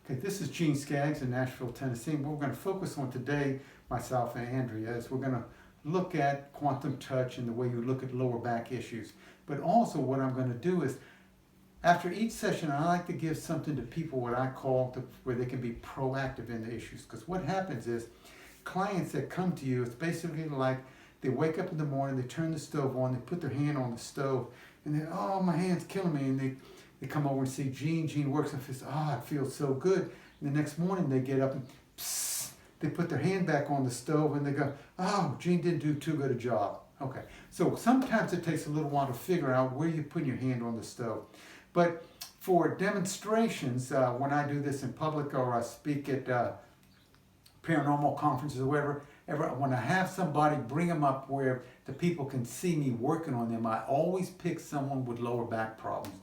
Okay, this is Gene Skaggs in Nashville, Tennessee. And what we're going to focus on today, myself and Andrea, is we're going to look at quantum touch and the way you look at lower back issues. But also what I'm going to do is, after each session, I like to give something to people what I call where they can be proactive in the issues. Because what happens is, clients that come to you, it's basically like they wake up in the morning, they turn the stove on, they put their hand on the stove, and they, oh, my hand's killing me. And they come over and see Gene. Gene works and says, oh, it feels so good. And the next morning they get up and psst, they put their hand back on the stove and they go, oh, Gene didn't do too good a job. Okay, so sometimes it takes a little while to figure out where you put your hand on the stove. But for demonstrations, when I do this in public or I speak at paranormal conferences or wherever, when I have somebody bring them up where the people can see me working on them, I always pick someone with lower back problems.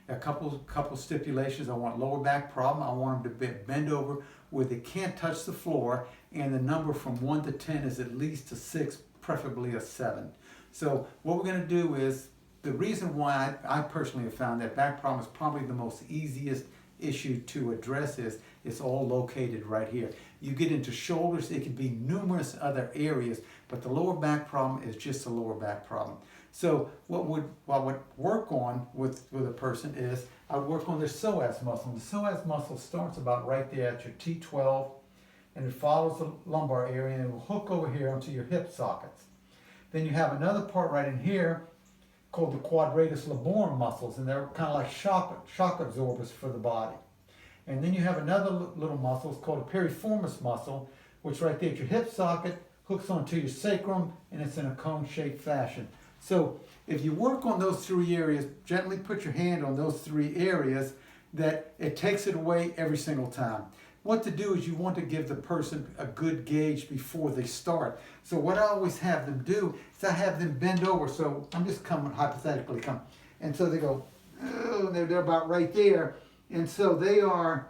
A couple stipulations. I want lower back problem. I want them to bend over where they can't touch the floor, and the number from 1 to 10 is at least a 6, preferably a 7. So what we're going to do is, the reason why I personally have found that back problem is probably the most easiest issue to address is it's all located right here. You get into shoulders, it can be numerous other areas, but the lower back problem is just a lower back problem. So what I would work on with a person is, I would work on their psoas muscle. And the psoas muscle starts about right there at your T12, and it follows the lumbar area, and it will hook over here onto your hip sockets. Then you have another part right in here called the quadratus laborum muscles, and they're kind of like shock absorbers for the body. And then you have another little muscle, it's called a piriformis muscle, which right there at your hip socket hooks onto your sacrum, and it's in a cone-shaped fashion. So if you work on those 3 areas, gently put your hand on those 3 areas, that it takes it away every single time. What to do is you want to give the person a good gauge before they start. So what I always have them do is I have them bend over. So I'm just hypothetically come. And so they go, oh, they're about right there. And so they are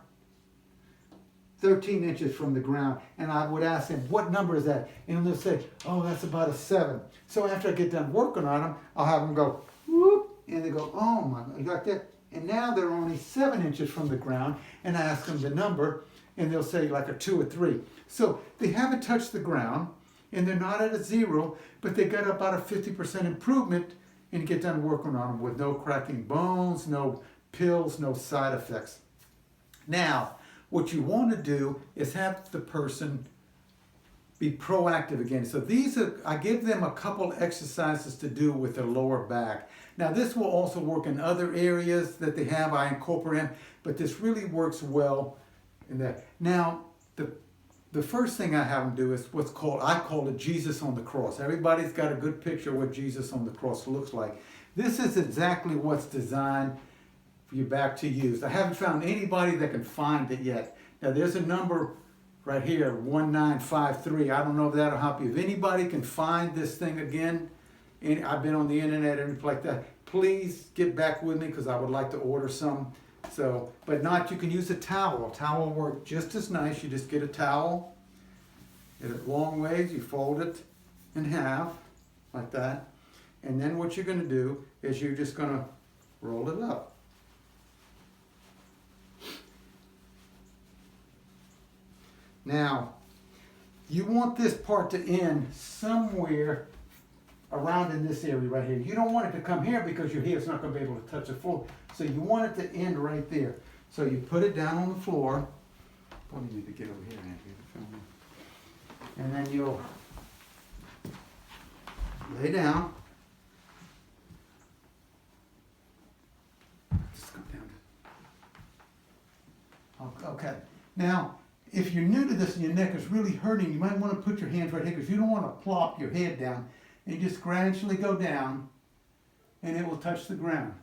13 inches from the ground, and I would ask them, what number is that? And they'll say, oh, that's about a 7. So after I get done working on them, I'll have them go, whoop, and they go, oh my, you got that? And now they're only 7 inches from the ground, and I ask them the number, and they'll say like a 2 or 3. So they haven't touched the ground, and they're not at a 0, but they got about a 50% improvement, and get done working on them with no cracking bones, no pills, no side effects. Now, what you want to do is have the person be proactive again. So I give them a couple exercises to do with their lower back. Now this will also work in other areas that they have, I incorporate them, but this really works well in that. Now, the first thing I have them do is I call it Jesus on the cross. Everybody's got a good picture of what Jesus on the cross looks like. This is exactly what's designed for your back to use. I haven't found anybody that can find it yet. Now there's a number right here, 1953. I don't know if that'll help you. If anybody can find this thing again, and I've been on the internet and like that, please get back with me because I would like to order some. So, but not, you can use a towel. A towel will work just as nice. You just get a towel, get it long ways, you fold it in half like that. And then what you're going to do is you're just going to roll it up. Now, you want this part to end somewhere around in this area right here. You don't want it to come here because your head's not going to be able to touch the floor. So you want it to end right there. So you put it down on the floor. Probably need to get over here, Andrea. And then you'll lay down. Just go down. Okay. Now, if you're new to this and your neck is really hurting, you might want to put your hands right here because you don't want to plop your head down. And you just gradually go down and it will touch the ground.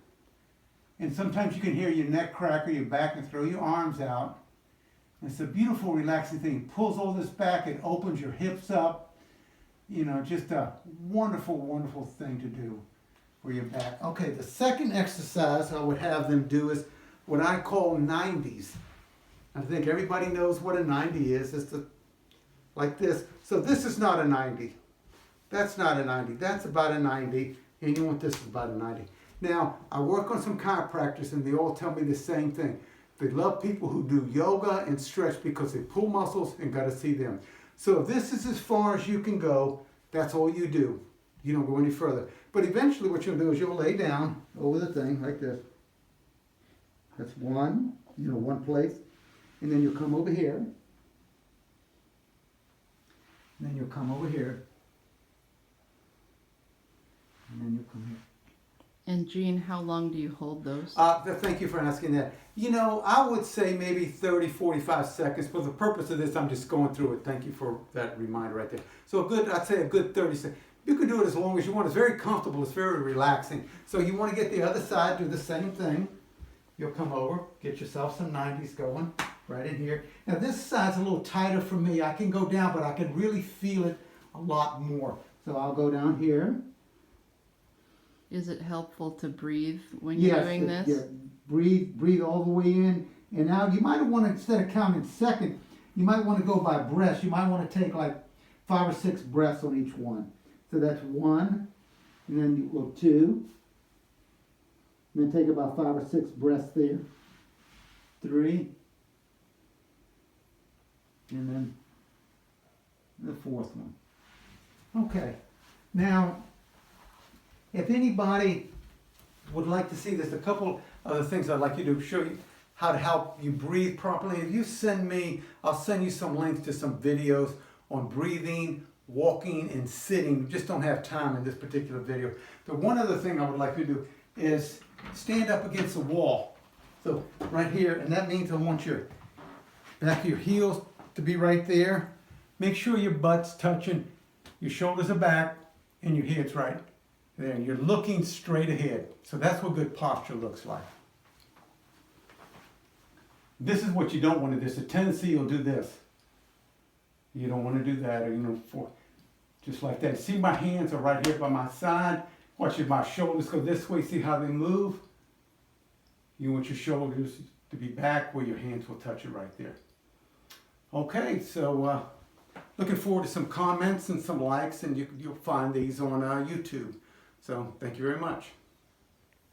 And sometimes you can hear your neck crack or your back and throw your arms out. And it's a beautiful, relaxing thing. It pulls all this back, it opens your hips up. You know, just a wonderful, wonderful thing to do for your back. Okay, the second exercise I would have them do is what I call 90s. I think everybody knows what a 90 is. It's like this. So this is not a 90. That's not a 90. That's about a 90. And you want this is about a 90. Now, I work on some chiropractors and they all tell me the same thing. They love people who do yoga and stretch because they pull muscles and got to see them. So if this is as far as you can go, that's all you do. You don't go any further. But eventually what you'll do is you'll lay down over the thing like this. That's one place. And then you'll come over here. And then you'll come over here. And then you'll come here. And Jean, how long do you hold those? Thank you for asking that. I would say maybe 30, 45 seconds. For the purpose of this, I'm just going through it. Thank you for that reminder right there. So I'd say a good 30 seconds. You can do it as long as you want. It's very comfortable. It's very relaxing. So you want to get the other side, do the same thing. You'll come over, get yourself some 90s going right in here. Now this side's a little tighter for me. I can go down, but I can really feel it a lot more. So I'll go down here. Is it helpful to breathe when you're doing this? Yeah, breathe all the way in. And now you might want to, instead of counting second, you might want to go by breaths. You might want to take like 5 or 6 breaths on each one. So that's 1, and then you go 2, and then take about 5 or 6 breaths there. 3, and then the 4th one. Okay, now if anybody would like to see this, a couple other things I'd like you to show you how to help you breathe properly. If you send me, I'll send you some links to some videos on breathing, walking, and sitting. We just don't have time in this particular video. But one other thing I would like you to do is stand up against the wall. So right here, and that means I want your back of your heels to be right there. Make sure your butt's touching, your shoulders are back, and your head's right there. You're looking straight ahead. So that's what good posture looks like. This is what you don't want to do. There's a tendency you'll do this. You don't want to do that, or just like that. See, my hands are right here by my side. Watch if my shoulders go this way. See how they move? You want your shoulders to be back where your hands will touch it right there. Okay, so looking forward to some comments and some likes, and you'll find these on YouTube. So thank you very much.